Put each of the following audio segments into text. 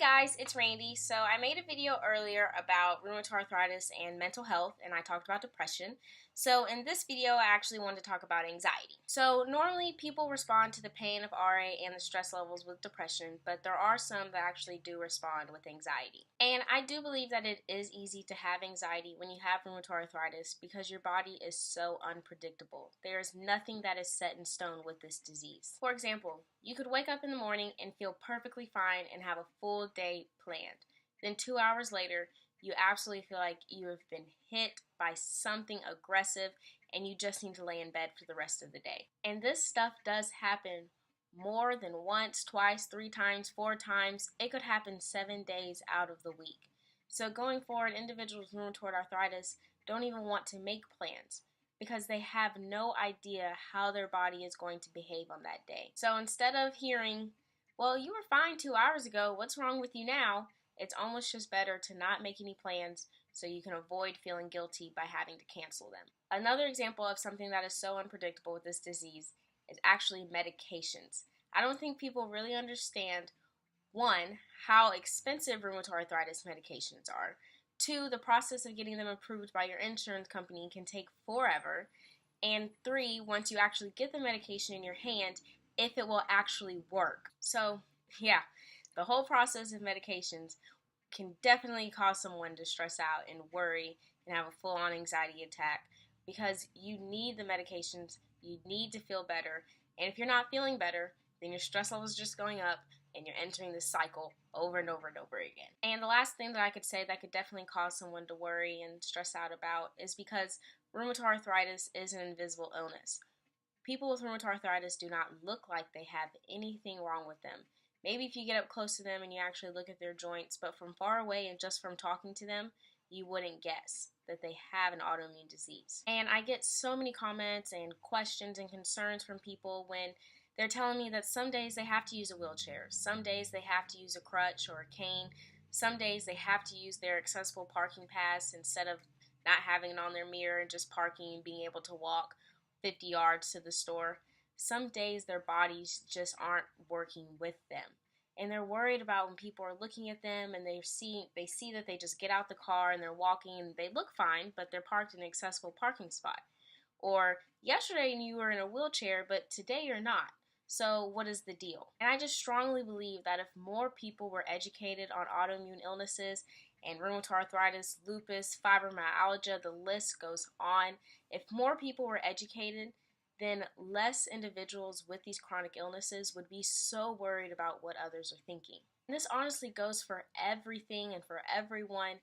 guys, it's Randy. So I made a video earlier about rheumatoid arthritis and mental health, and I talked about depression. So in this video, I actually wanted to talk about anxiety. So normally people respond to the pain of RA and the stress levels with depression, but there are some that actually do respond with anxiety. And I do believe that it is easy to have anxiety when you have rheumatoid arthritis because your body is so unpredictable. There is nothing that is set in stone with this disease. For example, you could wake up in the morning and feel perfectly fine and have a full day planned. Then 2 hours later, you absolutely feel like you have been hit by something aggressive and you just need to lay in bed for the rest of the day. And this stuff does happen more than once, twice, 3 times, 4 times. It could happen 7 days out of the week. So going forward, individuals with rheumatoid arthritis don't even want to make plans because they have no idea how their body is going to behave on that day. So instead of hearing, well, you were fine 2 hours ago, what's wrong with you now? It's almost just better to not make any plans so you can avoid feeling guilty by having to cancel them. Another example of something that is so unpredictable with this disease is actually medications. I don't think people really understand, one, how expensive rheumatoid arthritis medications are. 2, the process of getting them approved by your insurance company can take forever. And 3, once you actually get the medication in your hand, if it will actually work. So, yeah, the whole process of medications can definitely cause someone to stress out and worry and have a full-on anxiety attack because you need the medications, you need to feel better, and if you're not feeling better, then your stress level is just going up and you're entering this cycle over and over and over again. And the last thing that I could say that could definitely cause someone to worry and stress out about is because rheumatoid arthritis is an invisible illness. People with rheumatoid arthritis do not look like they have anything wrong with them. Maybe if you get up close to them and you actually look at their joints, but from far away and just from talking to them, you wouldn't guess that they have an autoimmune disease. And I get so many comments and questions and concerns from people when they're telling me that some days they have to use a wheelchair, some days they have to use a crutch or a cane, some days they have to use their accessible parking pass instead of not having it on their mirror and just parking and being able to walk 50 yards to the store. Some days their bodies just aren't working with them. And they're worried about when people are looking at them and they see that they just get out the car and they're walking and they look fine, but they're parked in an accessible parking spot. Or yesterday you were in a wheelchair, but today you're not. So what is the deal? And I just strongly believe that if more people were educated on autoimmune illnesses and rheumatoid arthritis, lupus, fibromyalgia, the list goes on. If more people were educated, then less individuals with these chronic illnesses would be so worried about what others are thinking. And this honestly goes for everything and for everyone.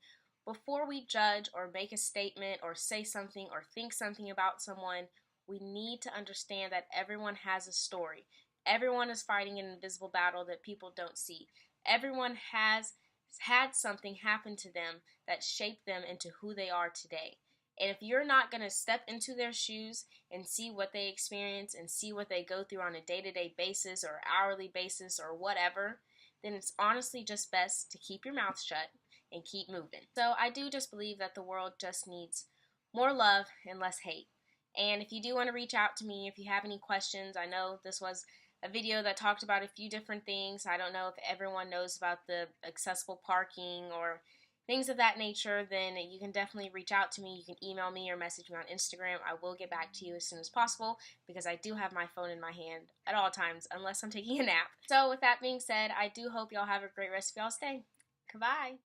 Before we judge or make a statement or say something or think something about someone, we need to understand that everyone has a story. Everyone is fighting an invisible battle that people don't see. Everyone has had something happen to them that shaped them into who they are today. And if you're not going to step into their shoes and see what they experience and see what they go through on a day-to-day basis or hourly basis or whatever, then it's honestly just best to keep your mouth shut and keep moving. So I do just believe that the world just needs more love and less hate. And if you do want to reach out to me, if you have any questions, I know this was a video that talked about a few different things. I don't know if everyone knows about the accessible parking or things of that nature, then you can definitely reach out to me. You can email me or message me on Instagram. I will get back to you as soon as possible because I do have my phone in my hand at all times unless I'm taking a nap. So with that being said, I do hope y'all have a great rest of y'all's day. Goodbye.